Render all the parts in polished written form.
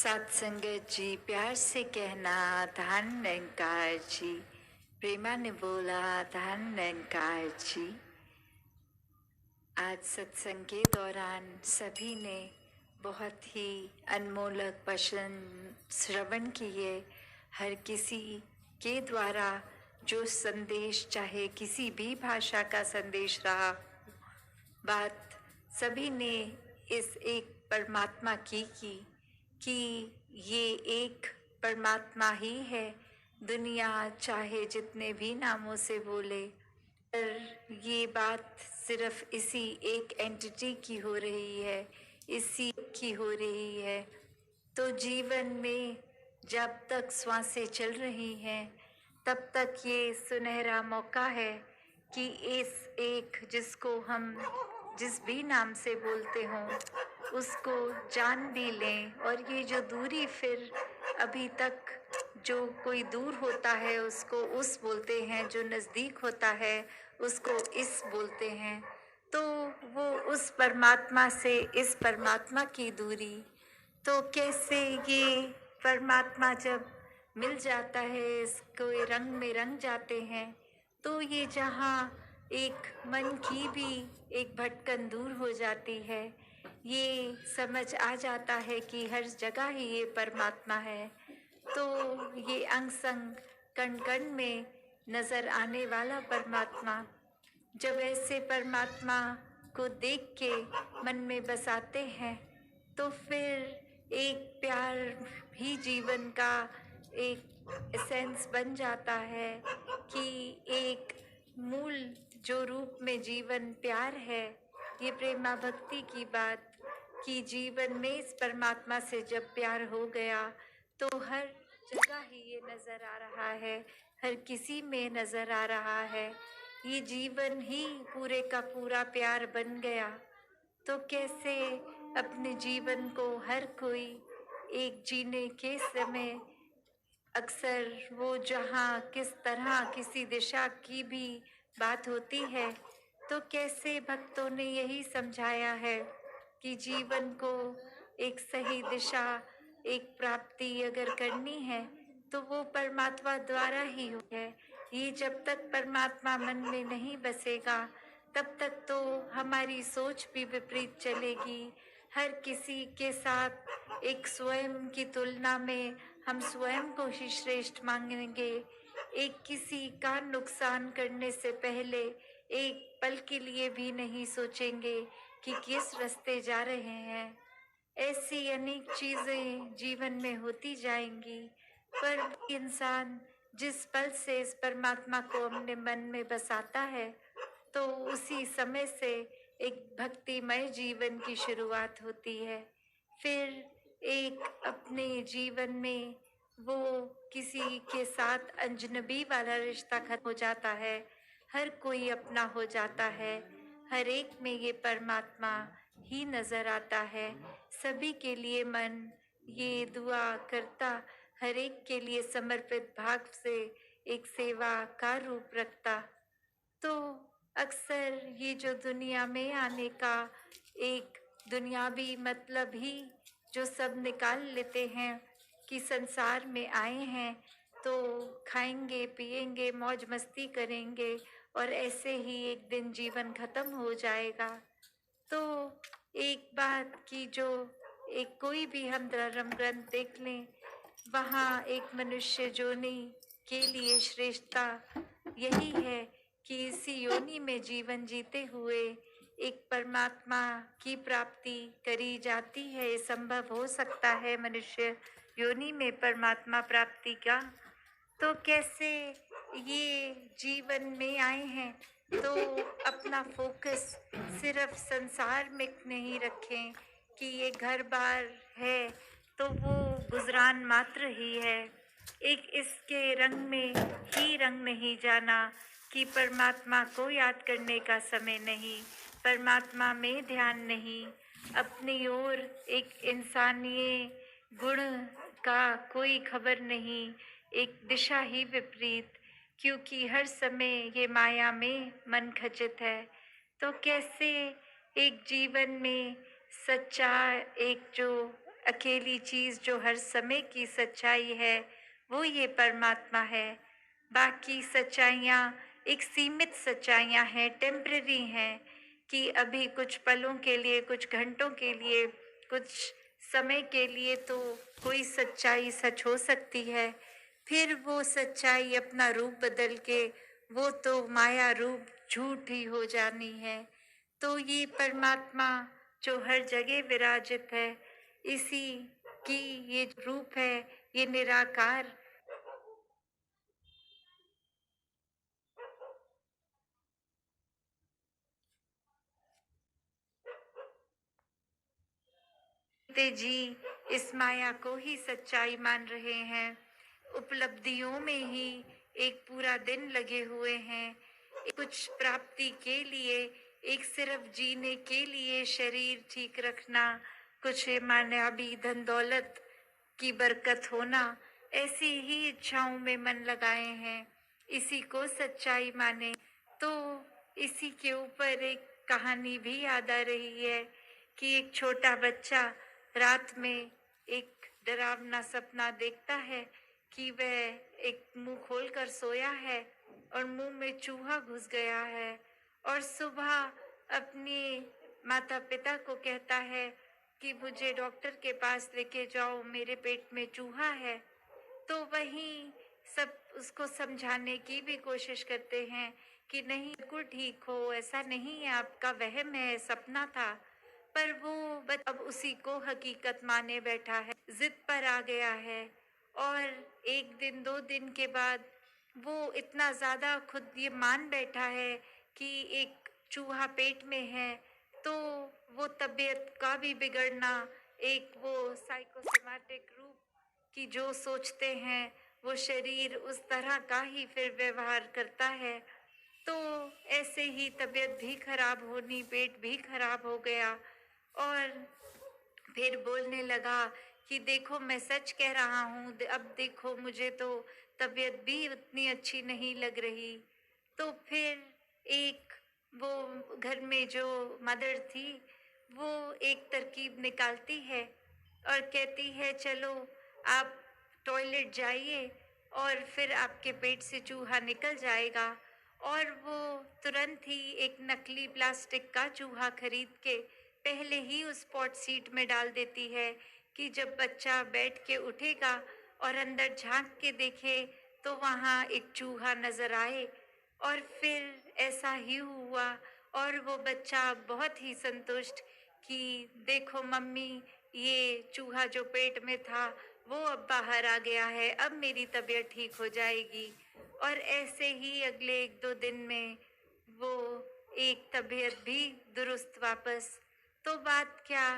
सत्संगत जी, प्यार से कहना धन निरंकार जी। प्रेमा ने बोला धन निरंकार जी। आज सत्संग के दौरान सभी ने बहुत ही अनमोलक वचन श्रवण किए। हर किसी के द्वारा जो संदेश, चाहे किसी भी भाषा का संदेश रहा, बात सभी ने इस एक परमात्मा की कि ये एक परमात्मा ही है। दुनिया चाहे जितने भी नामों से बोले, पर ये बात सिर्फ इसी एक एंटिटी की हो रही है, इसी की हो रही है। तो जीवन में जब तक श्वासें चल रही हैं, तब तक ये सुनहरा मौका है कि इस एक जिसको हम जिस भी नाम से बोलते हों, उसको जान भी लें। और ये जो दूरी, फिर अभी तक जो कोई दूर होता है उसको उस बोलते हैं, जो नज़दीक होता है उसको इस बोलते हैं। तो वो उस परमात्मा से इस परमात्मा की दूरी, तो कैसे ये परमात्मा जब मिल जाता है, इसको रंग में रंग जाते हैं, तो ये जहाँ एक मन की भी एक भटकन दूर हो जाती है। ये समझ आ जाता है कि हर जगह ही ये परमात्मा है। तो ये अंग संग कण कण में नजर आने वाला परमात्मा, जब ऐसे परमात्मा को देख के मन में बसाते हैं, तो फिर एक प्यार भी जीवन का एक एसेंस बन जाता है कि एक मूल जो रूप में जीवन प्यार है। ये प्रेमा भक्ति की बात कि जीवन में इस परमात्मा से जब प्यार हो गया, तो हर जगह ही ये नज़र आ रहा है, हर किसी में नज़र आ रहा है। ये जीवन ही पूरे का पूरा प्यार बन गया। तो कैसे अपने जीवन को हर कोई एक जीने के समय, अक्सर वो जहाँ किस तरह किसी दिशा की भी बात होती है, तो कैसे भक्तों ने यही समझाया है कि जीवन को एक सही दिशा, एक प्राप्ति अगर करनी है, तो वो परमात्मा द्वारा ही है। ये जब तक परमात्मा मन में नहीं बसेगा, तब तक तो हमारी सोच भी विपरीत चलेगी। हर किसी के साथ एक स्वयं की तुलना में हम स्वयं को ही श्रेष्ठ मांगेंगे। एक किसी का नुकसान करने से पहले एक पल के लिए भी नहीं सोचेंगे कि किस रास्ते जा रहे हैं। ऐसी अनेक चीजें जीवन में होती जाएंगी, पर इंसान जिस पल से इस परमात्मा को अपने मन में बसाता है, तो उसी समय से एक भक्तिमय जीवन की शुरुआत होती है। फिर एक अपने जीवन में वो किसी के साथ अजनबी वाला रिश्ता खत्म हो जाता है, हर कोई अपना हो जाता है। हर एक में ये परमात्मा ही नजर आता है। सभी के लिए मन ये दुआ करता, हर एक के लिए समर्पित भाव से एक सेवा का रूप रखता। तो अक्सर ये जो दुनिया में आने का एक दुनियावी मतलब ही जो सब निकाल लेते हैं कि संसार में आए हैं तो खाएंगे पिएंगे मौज मस्ती करेंगे और ऐसे ही एक दिन जीवन खत्म हो जाएगा। तो एक बात की जो एक कोई भी हम धर्म ग्रंथ देख लें, वहाँ एक मनुष्य जोनि के लिए श्रेष्ठता यही है कि इसी योनि में जीवन जीते हुए एक परमात्मा की प्राप्ति करी जाती है। ये संभव हो सकता है मनुष्य योनि में परमात्मा प्राप्ति का। तो कैसे ये जीवन में आए हैं, तो अपना फोकस सिर्फ संसार में नहीं रखें कि ये घर बार है तो वो गुजरान मात्र ही है। एक इसके रंग में ही रंग नहीं जाना कि परमात्मा को याद करने का समय नहीं, परमात्मा में ध्यान नहीं, अपनी ओर एक इंसानी गुण का कोई खबर नहीं, एक दिशा ही विपरीत, क्योंकि हर समय ये माया में मन खचित है। तो कैसे एक जीवन में सच्चा एक जो अकेली चीज जो हर समय की सच्चाई है वो ये परमात्मा है। बाकी सच्चाइयाँ एक सीमित सच्चाइयाँ हैं, टेम्पररी हैं, कि अभी कुछ पलों के लिए, कुछ घंटों के लिए, कुछ समय के लिए तो कोई सच्चाई सच हो सकती है, फिर वो सच्चाई अपना रूप बदल के वो तो माया रूप झूठ ही हो जानी है। तो ये परमात्मा जो हर जगह विराजित है, इसी की ये रूप है, ये निराकार ते जी इस माया को ही सच्चाई मान रहे हैं। उपलब्धियों में ही एक पूरा दिन लगे हुए हैं, कुछ प्राप्ति के लिए, एक सिर्फ जीने के लिए शरीर ठीक रखना, कुछ मायावी धन दौलत की बरकत होना, ऐसी ही इच्छाओं में मन लगाए हैं। इसी को सच्चाई माने। तो इसी के ऊपर एक कहानी भी याद आ रही है कि एक छोटा बच्चा रात में एक डरावना सपना देखता है कि वह एक मुंह खोलकर सोया है और मुंह में चूहा घुस गया है, और सुबह अपने माता पिता को कहता है कि मुझे डॉक्टर के पास लेके जाओ, मेरे पेट में चूहा है। तो वहीं सब उसको समझाने की भी कोशिश करते हैं कि नहीं, बिल्कुल ठीक हो, ऐसा नहीं है, आपका वहम है, सपना था। पर वो अब उसी को हकीकत माने बैठा है, जिद पर आ गया है। और एक दिन दो दिन के बाद वो इतना ज्यादा खुद ये मान बैठा है कि एक चूहा पेट में है, तो वो तबीयत का भी बिगड़ना, एक वो साइकोसोमैटिक रूप कि जो सोचते हैं वो शरीर उस तरह का ही फिर व्यवहार करता है। तो ऐसे ही तबीयत भी खराब होनी, पेट भी खराब हो गया, और फिर बोलने लगा कि देखो मैं सच कह रहा हूँ, अब देखो मुझे तो तबीयत भी उतनी अच्छी नहीं लग रही। तो फिर एक वो घर में जो मदर थी वो एक तरकीब निकालती है और कहती है चलो आप टॉयलेट जाइए और फिर आपके पेट से चूहा निकल जाएगा। और वो तुरंत ही एक नकली प्लास्टिक का चूहा खरीद के पहले ही उस पॉट सीट में डाल देती है कि जब बच्चा बैठ के उठेगा और अंदर झांक के देखे तो वहाँ एक चूहा नजर आए। और फिर ऐसा ही हुआ, और वो बच्चा बहुत ही संतुष्ट कि देखो मम्मी, ये चूहा जो पेट में था वो अब बाहर आ गया है, अब मेरी तबीयत ठीक हो जाएगी। और ऐसे ही अगले एक दो दिन में वो एक तबीयत भी दुरुस्त वापस। तो बात क्या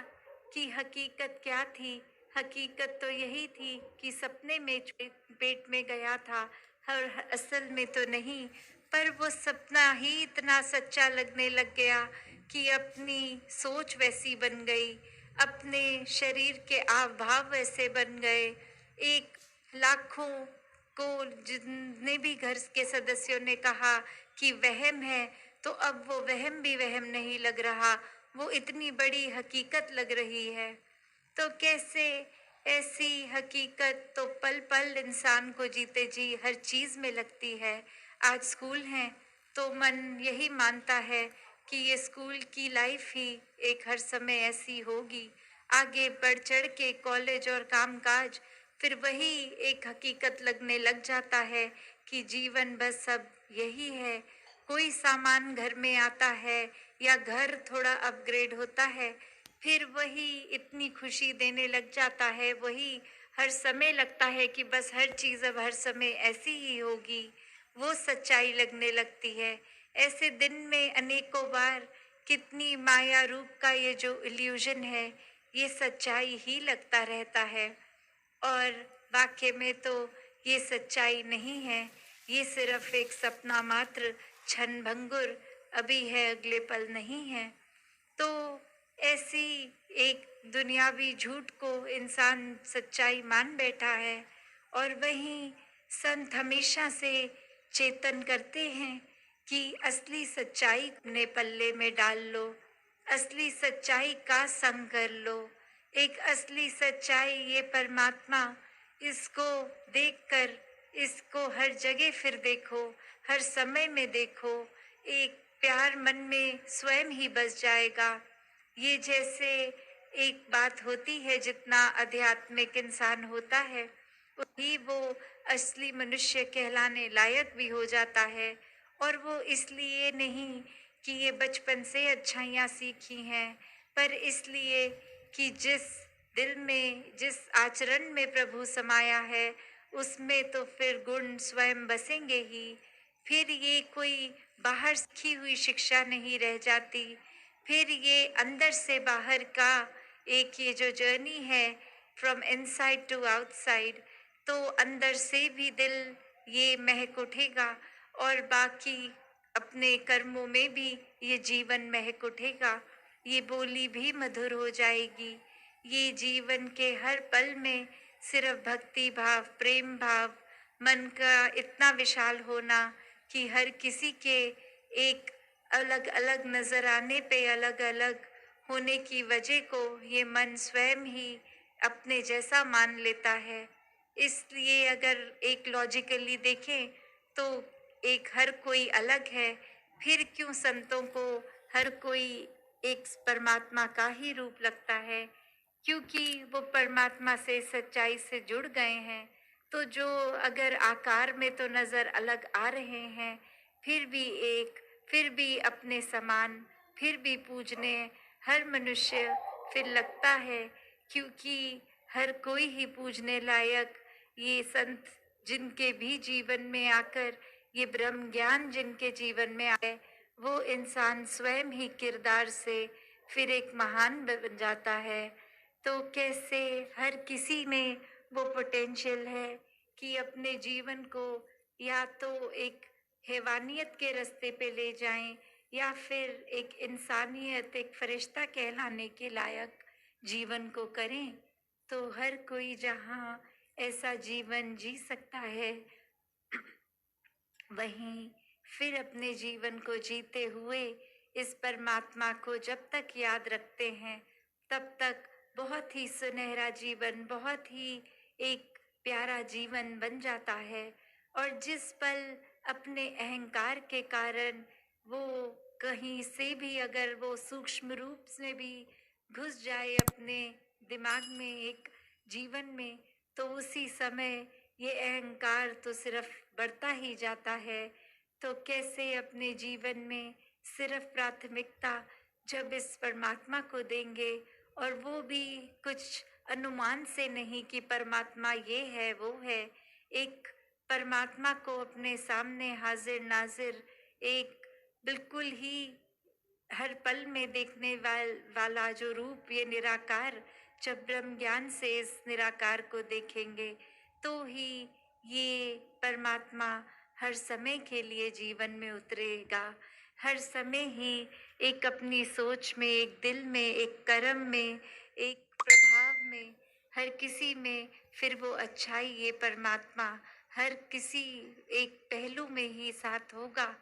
कि हकीकत क्या थी? हकीकत तो यही थी कि सपने में पेट में गया था, और असल में तो नहीं। पर वो सपना ही इतना सच्चा लगने लग गया कि अपनी सोच वैसी बन गई, अपने शरीर के हाव भाव वैसे बन गए। एक लाखों को जितने भी घर के सदस्यों ने कहा कि वहम है, तो अब वो वहम भी वहम नहीं लग रहा, वो इतनी बड़ी हकीकत लग रही है। तो कैसे ऐसी हकीकत तो पल पल इंसान को जीते जी हर चीज में लगती है। आज स्कूल है तो मन यही मानता है कि ये स्कूल की लाइफ ही एक हर समय ऐसी होगी। आगे बढ़ चढ़ के कॉलेज और कामकाज, फिर वही एक हकीकत लगने लग जाता है कि जीवन बस अब यही है। कोई सामान घर में आता है या घर थोड़ा अपग्रेड होता है, फिर वही इतनी खुशी देने लग जाता है, वही हर समय लगता है कि बस हर चीज अब हर समय ऐसी ही होगी, वो सच्चाई लगने लगती है। ऐसे दिन में अनेकों बार कितनी माया रूप का ये जो इल्यूजन है, ये सच्चाई ही लगता रहता है। और वाक्य में तो ये सच्चाई नहीं है, ये सिर्फ एक सपना मात्र, क्षण भंगुर, अभी है अगले पल नहीं है। तो ऐसी एक दुनियावी झूठ को इंसान सच्चाई मान बैठा है। और वहीं संत हमेशा से चेतन करते हैं कि असली सच्चाई अपने पल्ले में डाल लो, असली सच्चाई का संग कर लो। एक असली सच्चाई ये परमात्मा, इसको देखकर इसको हर जगह फिर देखो, हर समय में देखो, एक प्यार मन में स्वयं ही बस जाएगा। ये जैसे एक बात होती है, जितना आध्यात्मिक इंसान होता है वही वो असली मनुष्य कहलाने लायक भी हो जाता है। और वो इसलिए नहीं कि ये बचपन से अच्छाइयाँ सीखी हैं, पर इसलिए कि जिस दिल में, जिस आचरण में प्रभु समाया है, उसमें तो फिर गुण स्वयं बसेंगे ही। फिर ये कोई बाहर सीखी हुई शिक्षा नहीं रह जाती, फिर ये अंदर से बाहर का एक ये जो जर्नी है, फ्रॉम इनसाइड टू आउटसाइड, तो अंदर से भी दिल ये महक उठेगा और बाकी अपने कर्मों में भी ये जीवन महक उठेगा। ये बोली भी मधुर हो जाएगी। ये जीवन के हर पल में सिर्फ भक्ति भाव, प्रेम भाव, मन का इतना विशाल होना कि हर किसी के एक अलग अलग नजर आने पे अलग अलग होने की वजह को ये मन स्वयं ही अपने जैसा मान लेता है। इसलिए अगर एक लॉजिकली देखें तो एक हर कोई अलग है, फिर क्यों संतों को हर कोई एक परमात्मा का ही रूप लगता है? क्योंकि वो परमात्मा से सच्चाई से जुड़ गए हैं। तो जो अगर आकार में तो नजर अलग आ रहे हैं, फिर भी एक, फिर भी अपने समान, फिर भी पूजने हर मनुष्य फिर लगता है, क्योंकि हर कोई ही पूजने लायक ये संत जिनके भी जीवन में आकर ये ब्रह्म ज्ञान जिनके जीवन में आए, वो इंसान स्वयं ही किरदार से फिर एक महान बन जाता है। तो कैसे हर किसी में वो पोटेंशियल है कि अपने जीवन को या तो एक हैवानियत के रास्ते पे ले जाएं या फिर एक इंसानियत, एक फरिश्ता कहलाने के लायक जीवन को करें। तो हर कोई जहाँ ऐसा जीवन जी सकता है, वहीं फिर अपने जीवन को जीते हुए इस परमात्मा को जब तक याद रखते हैं, तब तक बहुत ही सुनहरा जीवन, बहुत ही एक प्यारा जीवन बन जाता है। और जिस पल अपने अहंकार के कारण वो कहीं से भी अगर वो सूक्ष्म रूप से भी घुस जाए अपने दिमाग में, एक जीवन में, तो उसी समय ये अहंकार तो सिर्फ बढ़ता ही जाता है। तो कैसे अपने जीवन में सिर्फ प्राथमिकता जब इस परमात्मा को देंगे, और वो भी कुछ अनुमान से नहीं कि परमात्मा ये है वो है, एक परमात्मा को अपने सामने हाजिर नाजिर, एक बिल्कुल ही हर पल में देखने वाला जो रूप, ये निराकार, जब ब्रह्म ज्ञान से इस निराकार को देखेंगे तो ही ये परमात्मा हर समय के लिए जीवन में उतरेगा। हर समय ही एक अपनी सोच में, एक दिल में, एक कर्म में, एक प्रभाव में, हर किसी में फिर वो अच्छाई, ये परमात्मा हर किसी एक पहलू में ही साथ होगा।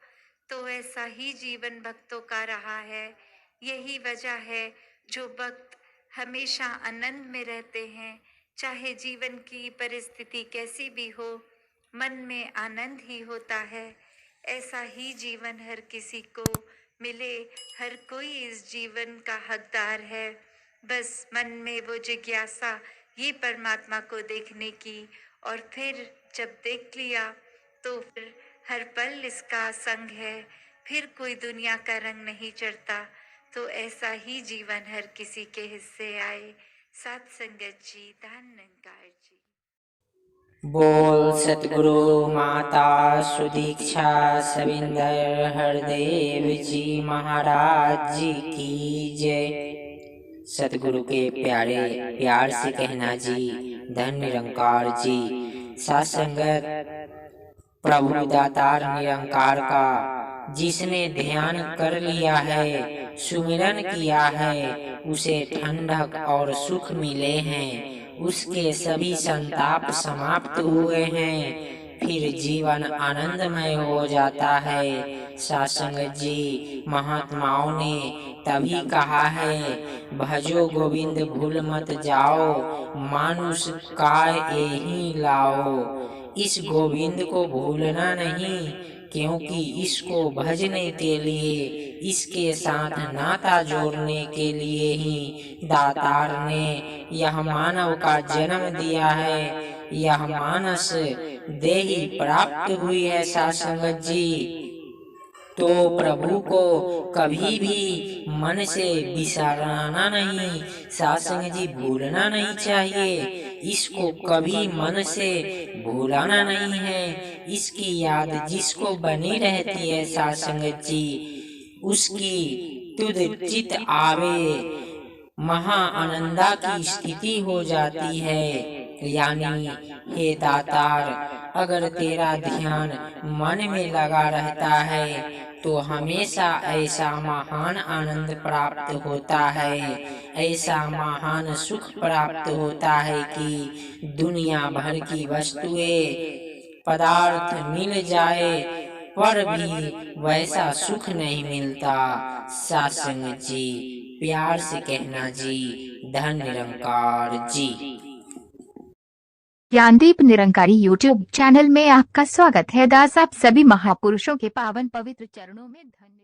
तो ऐसा ही जीवन भक्तों का रहा है। यही वजह है जो भक्त हमेशा आनंद में रहते हैं, चाहे जीवन की परिस्थिति कैसी भी हो, मन में आनंद ही होता है। ऐसा ही जीवन हर किसी को मिले, हर कोई इस जीवन का हकदार है। बस मन में वो जिज्ञासा ये परमात्मा को देखने की, और फिर जब देख लिया तो फिर हर पल इसका संग है, फिर कोई दुनिया का रंग नहीं चढ़ता। तो ऐसा ही जीवन हर किसी के हिस्से आए। सात संगत जी, धन निरंकार जी। बोल सतगुरु माता सुदीक्षा सविंदर हरदेव जी महाराज जी की जय। सतगुरु के प्यारे प्यार से कहना जी, धन निरंकार जी। सत्संगत प्रभु दातार निरंकार का जिसने ध्यान कर लिया है, सुमिरन किया है, उसे ठंडक और सुख मिले हैं, उसके सभी संताप समाप्त हुए हैं, फिर जीवन आनंदमय हो जाता है। सासंगत जी, महात्माओं ने तभी कहा है, भजो गोविंद भूल मत जाओ, मानुष काय एहि लाओ। इस गोविंद को भूलना नहीं, क्योंकि इसको भजने के लिए, इसके साथ नाता जोड़ने के लिए ही दातार ने यह मानव का जन्म दिया है, यह मानस देही प्राप्त हुई है। सासंगत जी, तो प्रभु को कभी भी मन से बिसरना नहीं, सासंग जी भूलना नहीं चाहिए, इसको कभी मन से भूलाना नहीं है। इसकी याद जिसको बनी रहती है सासंगत जी, उसकी तुद चित आवे महा आनंदा की स्थिति हो जाती है। यानी हे दातार, अगर तेरा ध्यान मन में लगा रहता है तो हमेशा ऐसा महान आनंद प्राप्त होता है, ऐसा महान सुख प्राप्त होता है कि दुनिया भर की वस्तुएं पदार्थ मिल जाए पर भी वैसा सुख नहीं मिलता। सासंग जी, प्यार से कहना जी, धन निरंकार जी। ज्ञानदीप निरंकारी यूट्यूब चैनल में आपका स्वागत है दास। आप सभी महापुरुषों के पावन पवित्र चरणों में धन्यवाद।